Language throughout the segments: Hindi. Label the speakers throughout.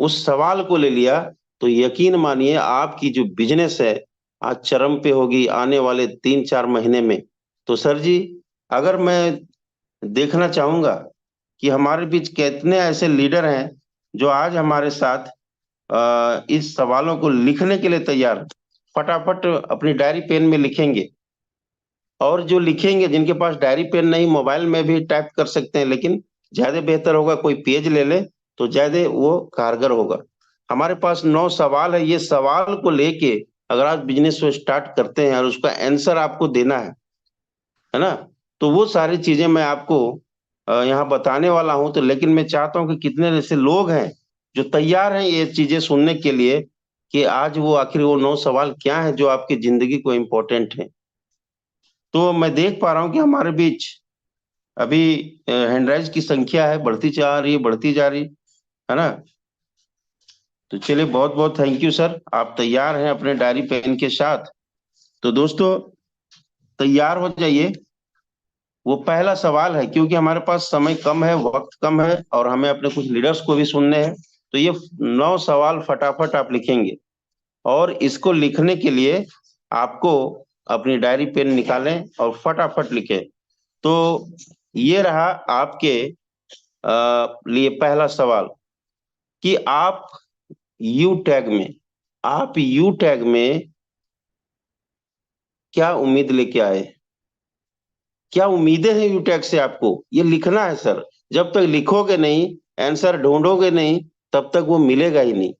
Speaker 1: उस सवाल को ले लिया, तो यकीन मानिए आपकी जो बिजनेस है आज चरम पे होगी आने वाले 3-4 महीने में। तो सर जी, अगर मैं देखना चाहूंगा कि हमारे बीच कितने ऐसे लीडर हैं जो आज हमारे साथ इस सवालों को लिखने के लिए तैयार हैं। फटाफट अपनी डायरी पेन में लिखेंगे, और जो लिखेंगे जिनके पास डायरी पेन नहीं, मोबाइल में भी टाइप कर सकते हैं, लेकिन ज्यादा बेहतर होगा कोई पेज ले ले तो ज्यादा वो कारगर होगा। हमारे पास 9 सवाल है, ये सवाल को लेके अगर आप बिजनेस को स्टार्ट करते हैं और उसका आंसर आपको देना है ना, तो वो सारी चीजें मैं आपको यहाँ बताने वाला हूँ। तो लेकिन मैं चाहता हूँ कि कितने ऐसे लोग हैं जो तैयार हैं ये चीजें सुनने के लिए, कि आज वो आखिर वो 9 सवाल क्या है जो आपकी जिंदगी को इम्पोर्टेंट है। तो मैं देख पा रहा हूँ कि हमारे बीच अभी हैंडराइज की संख्या है, बढ़ती जा रही है, बढ़ती जा रही है ना। तो चलिए, बहुत बहुत थैंक यू सर, आप तैयार हैं अपने डायरी पेन के साथ। तो दोस्तों, तैयार हो जाइए। वो पहला सवाल है, क्योंकि हमारे पास समय कम है, वक्त कम है, और हमें अपने कुछ लीडर्स को भी सुनने हैं। तो ये 9 सवाल फटाफट आप लिखेंगे, और इसको लिखने के लिए आपको अपनी डायरी पेन निकालें और फटाफट लिखें। तो ये रहा आपके लिए पहला सवाल, कि आप यू टैग में क्या उम्मीद लेके आए, क्या उम्मीदें हैं यू टैग से, आपको ये लिखना है सर। जब तक लिखोगे नहीं, आंसर ढूंढोगे नहीं, तब तक वो मिलेगा ही नहीं।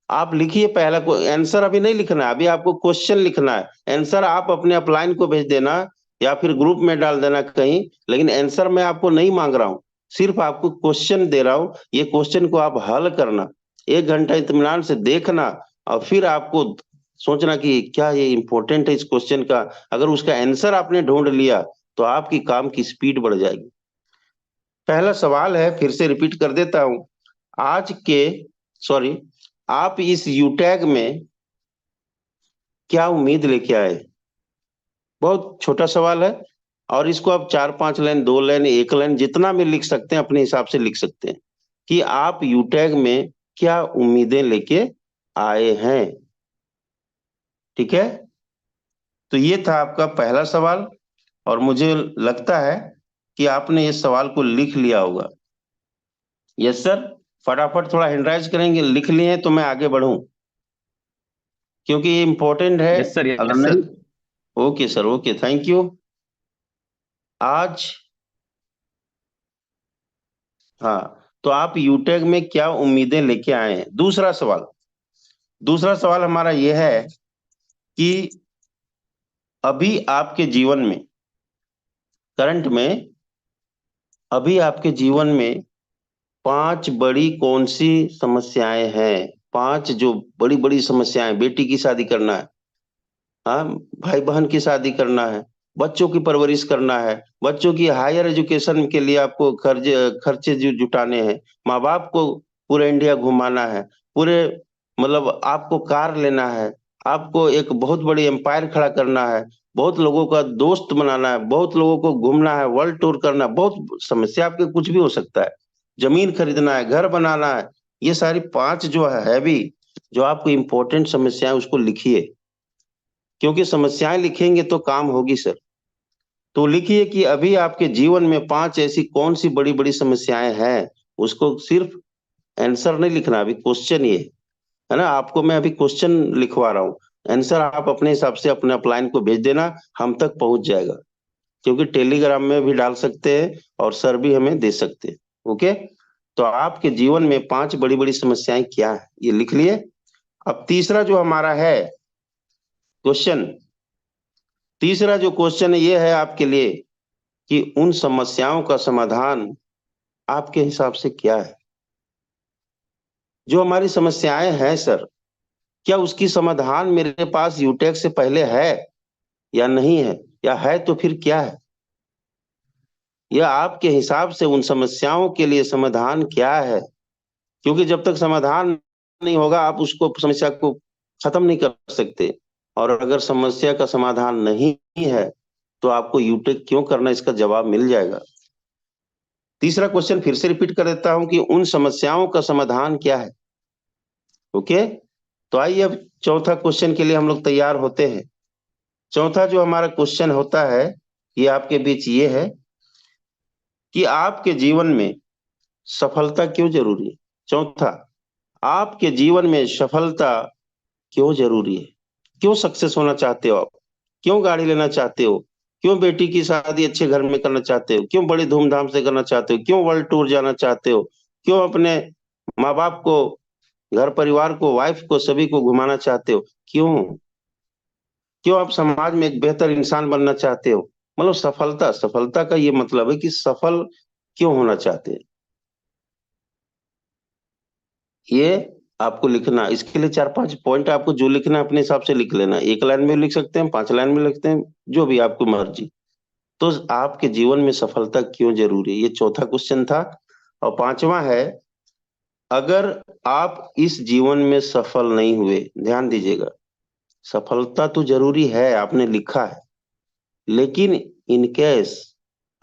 Speaker 1: आप लिखिए पहला को आंसर, अभी नहीं लिखना है, अभी आपको क्वेश्चन लिखना है। आंसर आप अपने अपलाइन को भेज देना या फिर ग्रुप में डाल देना कहीं, लेकिन आंसर मैं आपको नहीं मांग रहा हूँ, सिर्फ आपको क्वेश्चन दे रहा हूँ। ये क्वेश्चन को आप हल करना, 1 घंटा इत्मीनान से देखना, और फिर आपको सोचना कि क्या ये इंपॉर्टेंट है इस क्वेश्चन का। अगर उसका आंसर आपने ढूंढ लिया तो आपकी काम की स्पीड बढ़ जाएगी। पहला सवाल है, फिर से रिपीट कर देता हूं। आज के सॉरी आप इस यूटैग में क्या उम्मीद लेके आए। बहुत छोटा सवाल है, और इसको आप 4-5 लाइन, 2 लाइन, 1 लाइन, जितना भी लिख सकते हैं अपने हिसाब से लिख सकते हैं, कि आप यूटैग में क्या उम्मीदें लेके आए हैं। ठीक है, तो ये था आपका पहला सवाल, और मुझे लगता है कि आपने इस सवाल को लिख लिया होगा। यस सर, फटाफट थोड़ा हैंडराइज करेंगे, लिख लिए हैं तो मैं आगे बढ़ूं, क्योंकि ये इंपॉर्टेंट है।
Speaker 2: यस सर,
Speaker 1: अगर
Speaker 2: यस
Speaker 1: नहीं,
Speaker 2: sir.
Speaker 1: Okay sir, okay, thank you. आज, हाँ, तो आप यूटेक में क्या उम्मीदें लेके आए हैं। दूसरा सवाल हमारा यह है कि अभी आपके जीवन में, करंट में, अभी आपके जीवन में 5 बड़ी कौन सी समस्याएं हैं। 5 जो बड़ी बड़ी समस्याएं, बेटी की शादी करना है, हाँ, भाई बहन की शादी करना है, बच्चों की परवरिश करना है, बच्चों की हायर एजुकेशन के लिए आपको खर्चे जुटाने हैं, माँ बाप को पूरे इंडिया घुमाना है, पूरे मतलब आपको कार लेना है, आपको एक बहुत बड़ी एम्पायर खड़ा करना है, बहुत लोगों का दोस्त बनाना है, बहुत लोगों को घूमना है, वर्ल्ड टूर करना है। बहुत समस्या आपके कुछ भी हो सकता है, जमीन खरीदना है, घर बनाना है। ये सारी 5 जो है भी, जो आपको इंपॉर्टेंट समस्याएं, उसको लिखिए, क्योंकि समस्याएं लिखेंगे तो काम होगी सर। तो लिखिए कि अभी आपके जीवन में 5 ऐसी कौन सी बड़ी बड़ी समस्याएं हैं। उसको सिर्फ आंसर नहीं लिखना, अभी क्वेश्चन ये है ना, आपको मैं अभी क्वेश्चन लिखवा रहा हूँ। आंसर आप अपने हिसाब से अपने अपलाइन को भेज देना, हम तक पहुंच जाएगा, क्योंकि टेलीग्राम में भी डाल सकते हैं और सर भी हमें दे सकते हैं। ओके, तो आपके जीवन में 5 बड़ी बड़ी समस्याएं क्या है, ये लिख लिए। अब तीसरा जो हमारा है क्वेश्चन, तीसरा जो क्वेश्चन है ये है आपके लिए, कि उन समस्याओं का समाधान आपके हिसाब से क्या है। जो हमारी समस्याएं हैं सर, क्या उसकी समाधान मेरे पास यूटेक से पहले है या नहीं है, या है तो फिर क्या है। या आपके हिसाब से उन समस्याओं के लिए समाधान क्या है, क्योंकि जब तक समाधान नहीं होगा आप उसको, समस्या को खत्म नहीं कर सकते। और अगर समस्या का समाधान नहीं है तो आपको यूटेक क्यों करना, इसका जवाब मिल जाएगा। तीसरा क्वेश्चन फिर से रिपीट कर देता हूं, कि उन समस्याओं का समाधान क्या है। ओके, तो आइए अब चौथा क्वेश्चन के लिए हम लोग तैयार होते हैं। चौथा जो हमारा क्वेश्चन होता है, ये आपके बीच ये है कि आपके जीवन में सफलता क्यों जरूरी है। चौथा, आपके जीवन में सफलता क्यों जरूरी है। क्यों सक्सेस होना चाहते हो आप, क्यों गाड़ी लेना चाहते हो, क्यों बेटी की शादी अच्छे घर में करना चाहते हो, क्यों बड़ी धूमधाम से करना चाहते हो, क्यों वर्ल्ड टूर जाना चाहते हो, क्यों अपने माँ बाप को, घर परिवार को, वाइफ को, सभी को घुमाना चाहते हो, क्यों, क्यों आप समाज में एक बेहतर इंसान बनना चाहते हो। मतलब सफलता, सफलता का ये मतलब है कि सफल क्यों होना चाहते हैं, ये आपको लिखना। इसके लिए 4-5 पॉइंट आपको जो लिखना है अपने हिसाब से लिख लेना। एक लाइन में लिख सकते हैं, 5 लाइन में लिखते हैं, जो भी आपको मर्जी। तो आपके जीवन में सफलता क्यों जरूरी है, ये चौथा क्वेश्चन था। और पांचवा है, अगर आप इस जीवन में सफल नहीं हुए, ध्यान दीजिएगा, सफलता तो जरूरी है, आपने लिखा है, लेकिन इन केस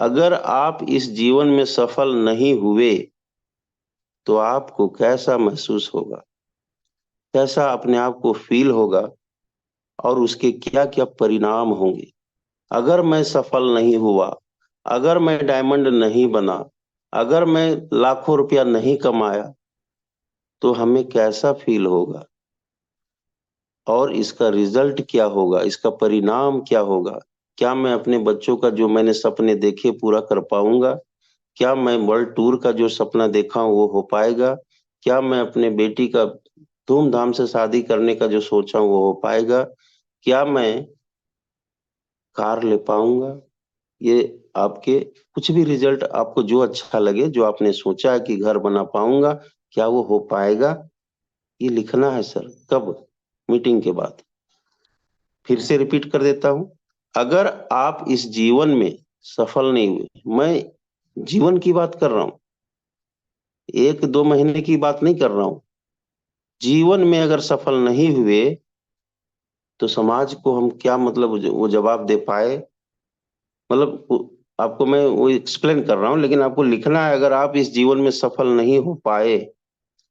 Speaker 1: अगर आप इस जीवन में सफल नहीं हुए, तो आपको कैसा महसूस होगा, कैसा अपने आप को फील होगा, और उसके क्या क्या परिणाम होंगे। अगर मैं सफल नहीं हुआ, अगर मैं डायमंड नहीं बना, अगर मैं लाखों रुपया नहीं कमाया, तो हमें कैसा फील होगा, और इसका रिजल्ट क्या होगा, इसका परिणाम क्या होगा। क्या मैं अपने बच्चों का जो मैंने सपने देखे पूरा कर पाऊंगा, क्या मैं वर्ल्ड टूर का जो सपना देखा हूं वो हो पाएगा, क्या मैं अपने बेटी का धूमधाम से शादी करने का जो सोचा हूं वो हो पाएगा, क्या मैं कार ले पाऊंगा। ये आपके कुछ भी रिजल्ट आपको जो अच्छा लगे, जो आपने सोचा है कि घर बना पाऊंगा, क्या वो हो पाएगा, ये लिखना है सर। कब, मीटिंग के बाद। फिर से रिपीट कर देता हूं, अगर आप इस जीवन में सफल नहीं हुए, मैं जीवन की बात कर रहा हूं, 1-2 महीने की बात नहीं कर रहा हूं, जीवन में अगर सफल नहीं हुए, तो समाज को हम क्या मतलब वो जवाब दे पाए। मतलब आपको मैं वो एक्सप्लेन कर रहा हूँ, लेकिन आपको लिखना है, अगर आप इस जीवन में सफल नहीं हो पाए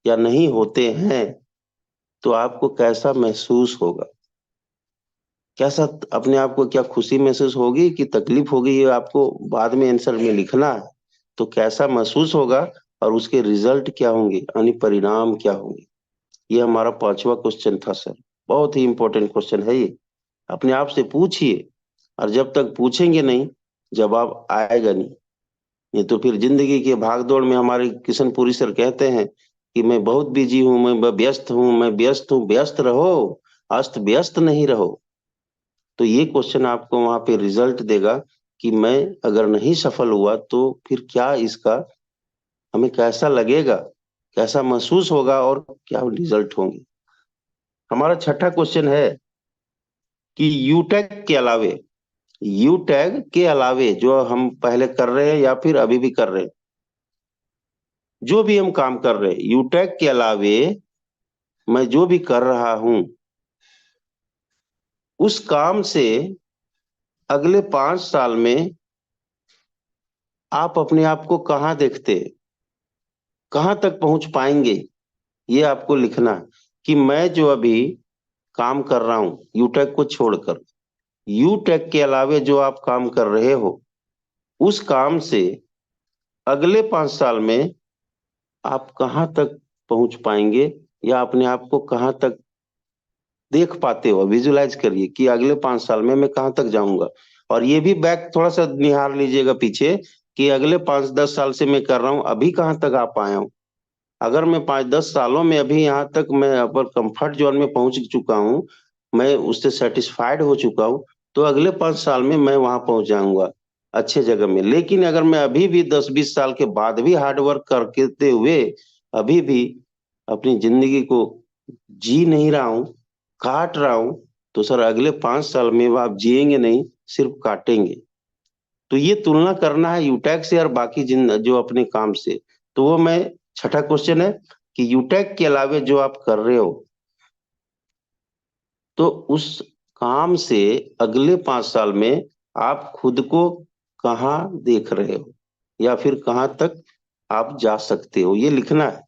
Speaker 1: या नहीं होते हैं, तो आपको कैसा महसूस होगा, कैसा अपने आप को, क्या खुशी महसूस होगी कि तकलीफ होगी, ये आपको बाद में आंसर में लिखना है। तो कैसा महसूस होगा, और उसके रिजल्ट क्या होंगे, यानी परिणाम क्या होंगे। ये हमारा पांचवा क्वेश्चन था सर। बहुत ही इंपॉर्टेंट क्वेश्चन है ये, अपने आप से पूछिए। और जब तक पूछेंगे नहीं, जवाब आएगा नहीं। नहीं तो फिर जिंदगी के भागदौड़ में हमारे किशनपुरी सर कहते हैं कि मैं बहुत बिजी हूं, मैं व्यस्त हूं, मैं व्यस्त हूं। व्यस्त रहो, अस्त व्यस्त नहीं रहो। तो ये क्वेश्चन आपको वहां पे रिजल्ट देगा कि मैं अगर नहीं सफल हुआ, तो फिर क्या इसका हमें कैसा लगेगा, कैसा महसूस होगा, और क्या रिजल्ट होंगे। हमारा छठा क्वेश्चन है कि यूटैग के अलावे जो हम पहले कर रहे हैं या फिर अभी भी कर रहे हैं, जो भी हम काम कर रहे हैं, यूटैग के अलावे मैं जो भी कर रहा हूं, उस काम से अगले 5 साल में आप अपने आप को कहाँ देखते हैं, कहाँ तक पहुंच पाएंगे। ये आपको लिखना है कि मैं जो अभी काम कर रहा हूं, यूटेक को छोड़कर, यूटेक के अलावे जो आप काम कर रहे हो, उस काम से अगले 5 साल में आप कहाँ तक पहुंच पाएंगे, या अपने आप को कहाँ तक देख पाते हो। विजुलाइज करिए कि अगले 5 साल में मैं कहाँ तक जाऊंगा। और ये भी बैक थोड़ा सा निहार लीजिएगा पीछे, कि अगले 5-10 साल से मैं कर रहा हूँ, अभी कहाँ तक आ पाया हूँ। अगर मैं 5-10 सालों में अभी यहाँ तक मैं अपर कंफर्ट जोन में पहुंच चुका हूँ, मैं उससे सेटिस्फाइड हो चुका हूँ, तो अगले 5 साल में मैं वहां पहुंच जाऊंगा अच्छे जगह में। लेकिन अगर मैं अभी भी 10-20 साल के बाद भी हार्डवर्क करते हुए अभी भी अपनी जिंदगी को जी नहीं रहा हूँ, काट रहा हूँ, तो सर अगले 5 साल में वो आप जिएंगे नहीं, सिर्फ काटेंगे। तो ये तुलना करना है यूटैक से और बाकी जिन जो अपने काम से। तो वो मैं, छठा क्वेश्चन है कि यूटेक के अलावे जो आप कर रहे हो, तो उस काम से अगले 5 साल में आप खुद को कहाँ देख रहे हो, या फिर कहाँ तक आप जा सकते हो, ये लिखना है।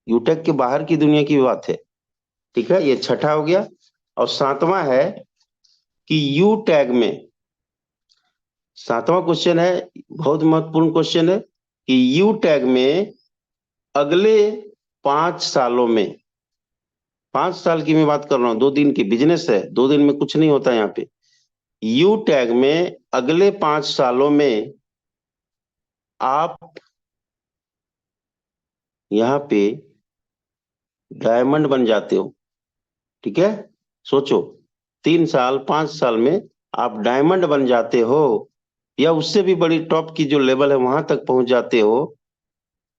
Speaker 1: यूटेक के बाहर की दुनिया की बात है। ठीक है, ये छठा हो गया। और सातवां है कि यू टैग में, सातवां क्वेश्चन है, बहुत महत्वपूर्ण क्वेश्चन है कि यू टैग में अगले 5 सालों में, 5 साल की मैं बात कर रहा हूं, 2 दिन की बिजनेस है, 2 दिन में कुछ नहीं होता यहाँ पे। यू टैग में अगले 5 सालों में आप यहाँ पे डायमंड बन जाते हो। ठीक है, सोचो, 3 साल 5 साल में आप डायमंड बन जाते हो, या उससे भी बड़ी टॉप की जो लेवल है वहां तक पहुंच जाते हो।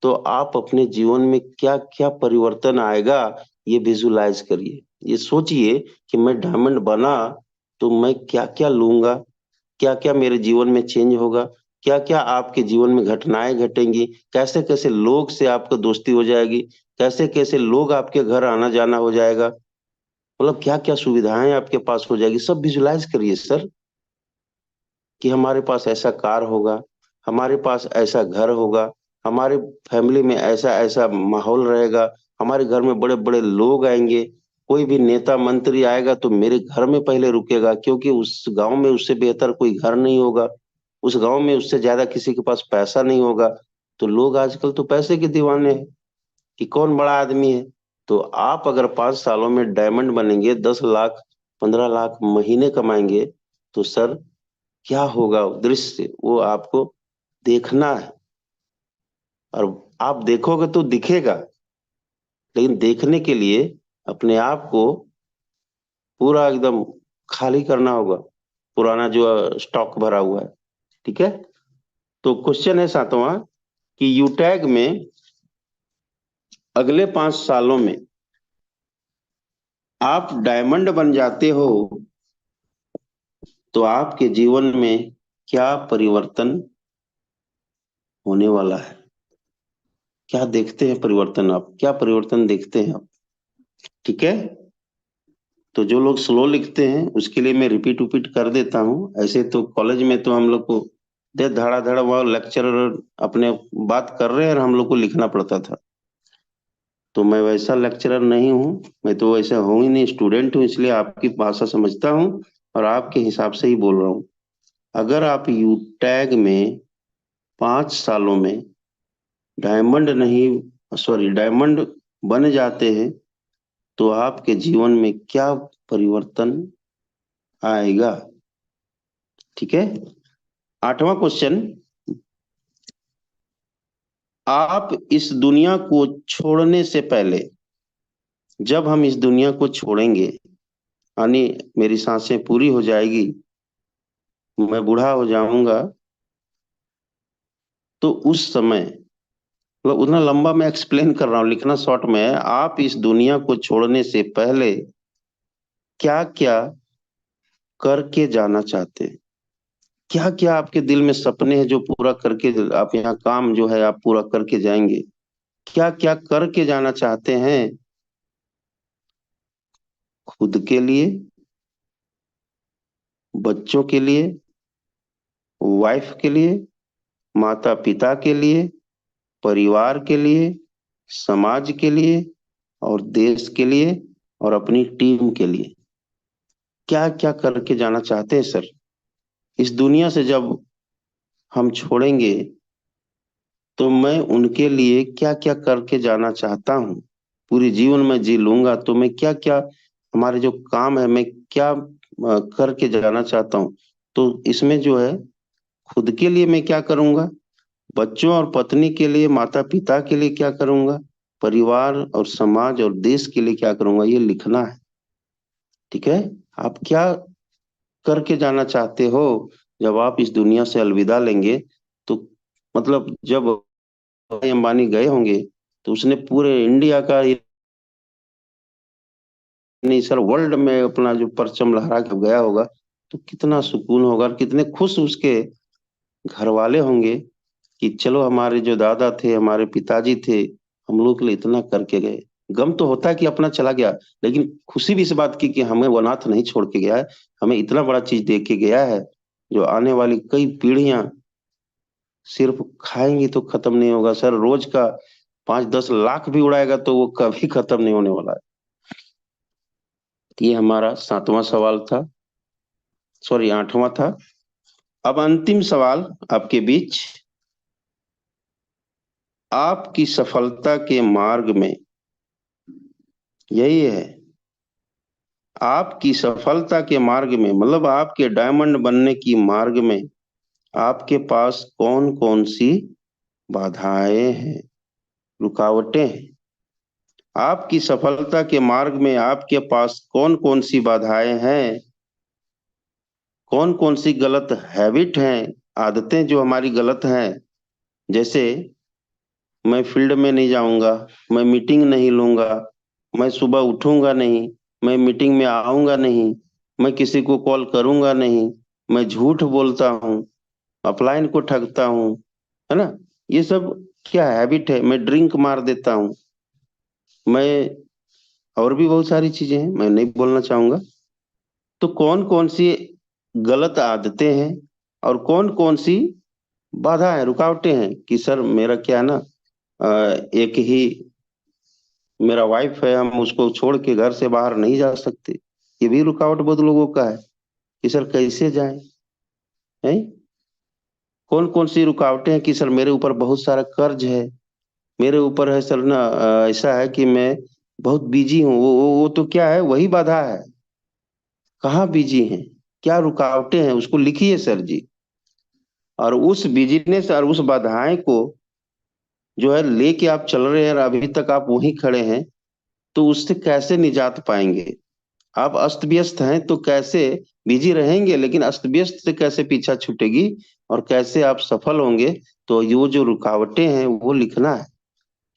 Speaker 1: तो आप अपने जीवन में क्या क्या परिवर्तन आएगा, ये विजुलाइज करिए, ये सोचिए कि मैं डायमंड बना तो मैं क्या क्या लूंगा, क्या क्या मेरे जीवन में चेंज होगा, क्या क्या आपके जीवन में घटनाएं घटेंगी, कैसे कैसे लोग से आपको दोस्ती हो जाएगी, कैसे कैसे लोग आपके घर आना जाना हो जाएगा, मतलब क्या क्या सुविधाएं आपके पास हो जाएगी, सब विजुलाइज करिए सर। कि हमारे पास ऐसा कार होगा, हमारे पास ऐसा घर होगा, हमारे फैमिली में ऐसा ऐसा माहौल रहेगा, हमारे घर में बड़े बड़े लोग आएंगे, कोई भी नेता मंत्री आएगा तो मेरे घर में पहले रुकेगा, क्योंकि उस गांव में उससे बेहतर कोई घर नहीं होगा, उस गांव में उससे ज्यादा किसी के पास पैसा नहीं होगा। तो लोग आजकल तो पैसे के दीवाने हैं कि कौन बड़ा आदमी है। तो आप अगर 5 सालों में डायमंड बनेंगे, 10 लाख 15 लाख महीने कमाएंगे, तो सर क्या होगा दृश्य, वो आपको देखना है। और आप देखोगे तो दिखेगा, लेकिन देखने के लिए अपने आप को पूरा एकदम खाली करना होगा, पुराना जो स्टॉक भरा हुआ है। ठीक है, तो क्वेश्चन है सातवां कि यूटैग में अगले 5 सालों में आप डायमंड बन जाते हो, तो आपके जीवन में क्या परिवर्तन होने वाला है, क्या देखते हैं परिवर्तन, आप क्या परिवर्तन देखते हैं आप। ठीक है, तो जो लोग स्लो लिखते हैं उसके लिए मैं रिपीट उपीट कर देता हूँ। ऐसे तो कॉलेज में तो हम लोग को दे धड़ा धड़ा वह लेक्चरर अपने बात कर रहे हैं और हम लोग को लिखना पड़ता था। तो मैं वैसा लेक्चरर नहीं हूँ, मैं तो वैसा हूँ ही नहीं, स्टूडेंट हूँ, इसलिए आपकी भाषा समझता हूँ और आपके हिसाब से ही बोल रहा हूँ। अगर आप यूटैग में 5 सालों में डायमंड नहीं, सॉरी, डायमंड बन जाते हैं, तो आपके जीवन में क्या परिवर्तन आएगा। ठीक है, आठवां क्वेश्चन, आप इस दुनिया को छोड़ने से पहले, जब हम इस दुनिया को छोड़ेंगे, यानी मेरी सांसें पूरी हो जाएगी, मैं बूढ़ा हो जाऊंगा, तो उस समय, मतलब उतना लंबा मैं एक्सप्लेन कर रहा हूँ, लिखना शॉर्ट में है। आप इस दुनिया को छोड़ने से पहले क्या क्या करके जाना चाहते हैं, क्या क्या आपके दिल में सपने हैं जो पूरा करके आप यहाँ काम जो है आप पूरा करके जाएंगे, क्या क्या करके जाना चाहते हैं, खुद के लिए, बच्चों के लिए, वाइफ के लिए, माता पिता के लिए, परिवार के लिए, समाज के लिए, और देश के लिए, और अपनी टीम के लिए, क्या क्या करके जाना चाहते हैं सर। इस दुनिया से जब हम छोड़ेंगे तो मैं उनके लिए क्या क्या करके जाना चाहता हूँ, पूरी जीवन में जी लूंगा तो मैं क्या क्या, हमारे जो काम है मैं क्या करके जाना चाहता हूँ। तो इसमें जो है, खुद के लिए मैं क्या करूंगा, बच्चों और पत्नी के लिए, माता पिता के लिए क्या करूंगा, परिवार और समाज और देश के लिए क्या करूंगा, ये लिखना है। ठीक है, आप क्या करके जाना चाहते हो जब आप इस दुनिया से अलविदा लेंगे। तो मतलब जब अंबानी गए होंगे तो उसने पूरे इंडिया का, नहीं सर, वर्ल्ड में अपना जो परचम लहरा के गया होगा, तो कितना सुकून होगा और कितने खुश उसके घर वाले होंगे कि चलो हमारे जो दादा थे, हमारे पिताजी थे, हम लोग के लिए इतना करके गए। गम तो होता है कि अपना चला गया, लेकिन खुशी भी इस बात की कि हमें वो अनाथ नहीं छोड़ के गया है, हमें इतना बड़ा चीज दे के गया है जो आने वाली कई पीढ़ियां सिर्फ खाएंगी तो खत्म नहीं होगा सर। रोज का 5-10 लाख भी उड़ाएगा तो वो कभी खत्म नहीं होने वाला है। ये हमारा 7वां सवाल था, सॉरी 8वां था। अब अंतिम सवाल आपके बीच, आपकी सफलता के मार्ग में, यही है, आपकी सफलता के मार्ग में मतलब आपके डायमंड बनने की मार्ग में आपके पास कौन कौन सी बाधाएं हैं, रुकावटें हैं। आपकी सफलता के मार्ग में आपके पास कौन कौन सी बाधाएं हैं, कौन कौन सी गलत हैबिट हैं, आदतें जो हमारी गलत हैं। जैसे मैं फील्ड में नहीं जाऊंगा, मैं मीटिंग नहीं लूंगा, मैं सुबह उठूंगा नहीं, मैं मीटिंग में आऊंगा नहीं, मैं किसी को कॉल करूंगा नहीं, मैं झूठ बोलता हूँ, अपलाइन को ठगता हूँ, है ना। ये सब क्या हैबिट है। मैं ड्रिंक मार देता हूँ, मैं, और भी बहुत सारी चीजें हैं, मैं नहीं बोलना चाहूंगा। तो कौन कौन सी गलत आदतें हैं और कौन कौन सी बाधा है, रुकावटें हैं कि सर मेरा क्या है ना, एक ही मेरा वाइफ है, हम उसको छोड़ के घर से बाहर नहीं जा सकते। ये भी रुकावट बहुत लोगों का है कि सर कैसे जाएं, हैं। कौन कौन सी रुकावटें हैं कि सर मेरे ऊपर बहुत सारा कर्ज है, मेरे ऊपर है सर ना, ऐसा है कि मैं बहुत बिजी हूँ। वो तो क्या है, वही बाधा है। कहाँ बिजी हैं, क्या रुकावटें हैं, उसको लिखिए सर जी। और उस बिजीनेस और उस बाधाएं को जो है लेके आप चल रहे हैं और अभी तक आप वहीं खड़े हैं, तो उससे कैसे निजात पाएंगे। आप अस्त व्यस्त हैं तो कैसे, बिजी रहेंगे लेकिन अस्त व्यस्त से कैसे पीछा छूटेगी, और कैसे आप सफल होंगे। तो ये जो रुकावटें हैं वो लिखना है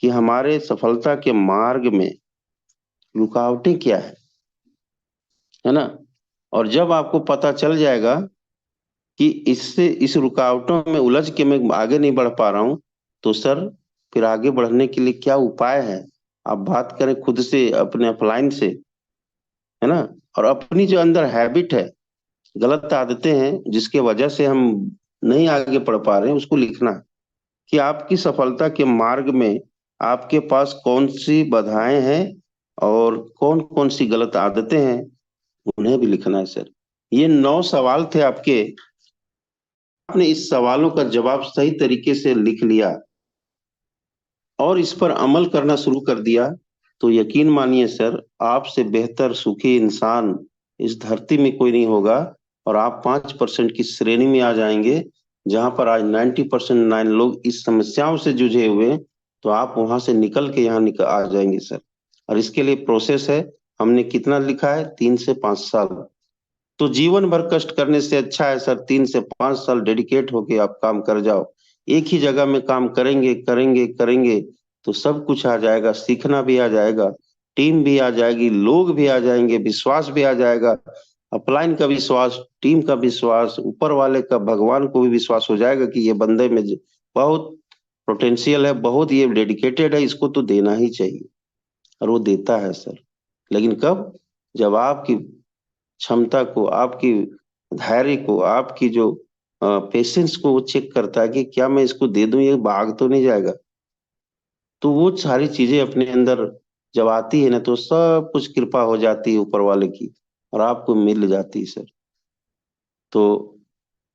Speaker 1: कि हमारे सफलता के मार्ग में रुकावटें क्या है ना। और जब आपको पता चल जाएगा कि इससे इस रुकावटों में उलझ के मैं आगे नहीं बढ़ पा रहा हूं, तो सर फिर आगे बढ़ने के लिए क्या उपाय है। आप बात करें खुद से, अपने अपलाइन से, है ना। और अपनी जो अंदर हैबिट है, गलत आदतें हैं जिसके वजह से हम नहीं आगे बढ़ पा रहे हैं, उसको लिखना है कि आपकी सफलता के मार्ग में आपके पास कौन सी बाधाएं हैं और कौन कौन सी गलत आदतें हैं, उन्हें भी लिखना है सर। ये 9 सवाल थे आपके। आपने इस सवालों का जवाब सही तरीके से लिख लिया और इस पर अमल करना शुरू कर दिया, तो यकीन मानिए सर, आपसे बेहतर सुखी इंसान इस धरती में कोई नहीं होगा। और आप 5% की श्रेणी में आ जाएंगे, जहां पर आज 90% 9 लोग इस समस्याओं से जूझे हुए हैं, तो आप वहां से निकल के यहाँ निकल आ जाएंगे सर। और इसके लिए प्रोसेस है, हमने कितना लिखा है, 3 से 5 साल। तो जीवन भर कष्ट करने से अच्छा है सर 3 से 5 साल डेडिकेट होके आप काम कर जाओ। एक ही जगह में काम करेंगे करेंगे करेंगे तो सब कुछ आ जाएगा, सीखना भी आ जाएगा, टीम भी आ जाएगी, लोग भी आ जाएंगे, विश्वास भी आ जाएगा। अपलाइन का विश्वास, टीम का विश्वास, ऊपर वाले का, भगवान को भी विश्वास हो जाएगा कि ये बंदे में बहुत पोटेंशियल है, बहुत ये डेडिकेटेड है, इसको तो देना ही चाहिए। और वो देता है सर। लेकिन कब, जब आपकी क्षमता को, आपकी धैर्य को, आपकी जो पेशेंस को वो चेक करता है कि क्या मैं इसको दे दूं, ये भाग तो नहीं जाएगा। तो वो सारी चीजें अपने अंदर जब आती है ना, तो सब कुछ कृपा हो जाती है ऊपर वाले की और आपको मिल जाती है सर। तो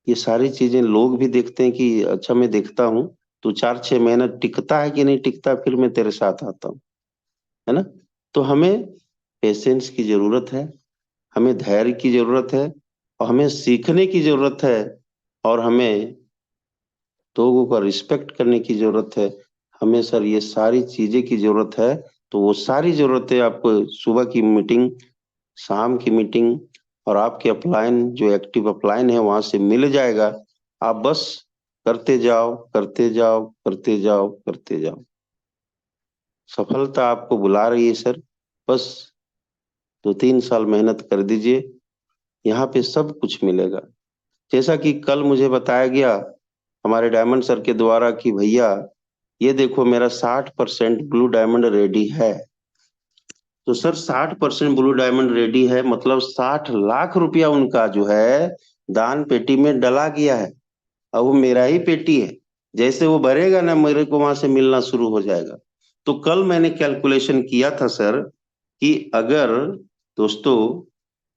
Speaker 1: ये सारी चीजें लोग भी देखते हैं कि अच्छा मैं देखता हूँ, तो 4-6 महीना टिकता है कि नहीं टिकता, फिर मैं तेरे साथ आता हूँ, है ना। तो हमें पेशेंस की जरूरत है, हमें धैर्य की जरूरत है, और हमें सीखने की जरूरत है, और हमें लोगों का रिस्पेक्ट करने की जरूरत है। हमें सर ये सारी चीजें की जरूरत है। तो वो सारी जरूरतें आपको सुबह की मीटिंग, शाम की मीटिंग और आपके अपलाइन जो एक्टिव अपलाइन है वहां से मिल जाएगा। आप बस करते जाओ करते जाओ करते जाओ करते जाओ, सफलता आपको बुला रही है सर। बस 2-3 साल मेहनत कर दीजिए, यहाँ पे सब कुछ मिलेगा। जैसा कि कल मुझे बताया गया हमारे डायमंड सर के द्वारा कि भैया ये देखो मेरा 60% ब्लू डायमंड रेडी है। तो सर 60% ब्लू डायमंड रेडी है मतलब 60 लाख रुपया उनका जो है दान पेटी में डला गया है। अब वो मेरा ही पेटी है, जैसे वो भरेगा ना मेरे को वहां से मिलना शुरू हो जाएगा। तो कल मैंने कैलकुलेशन किया था सर कि अगर, दोस्तों,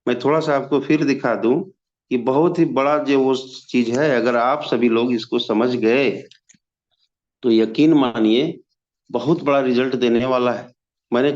Speaker 1: मैं थोड़ा सा आपको फिर दिखा दूं कि बहुत ही बड़ा जो वो चीज है, अगर आप सभी लोग इसको समझ गए तो यकीन मानिए बहुत बड़ा रिजल्ट देने वाला है। मैंने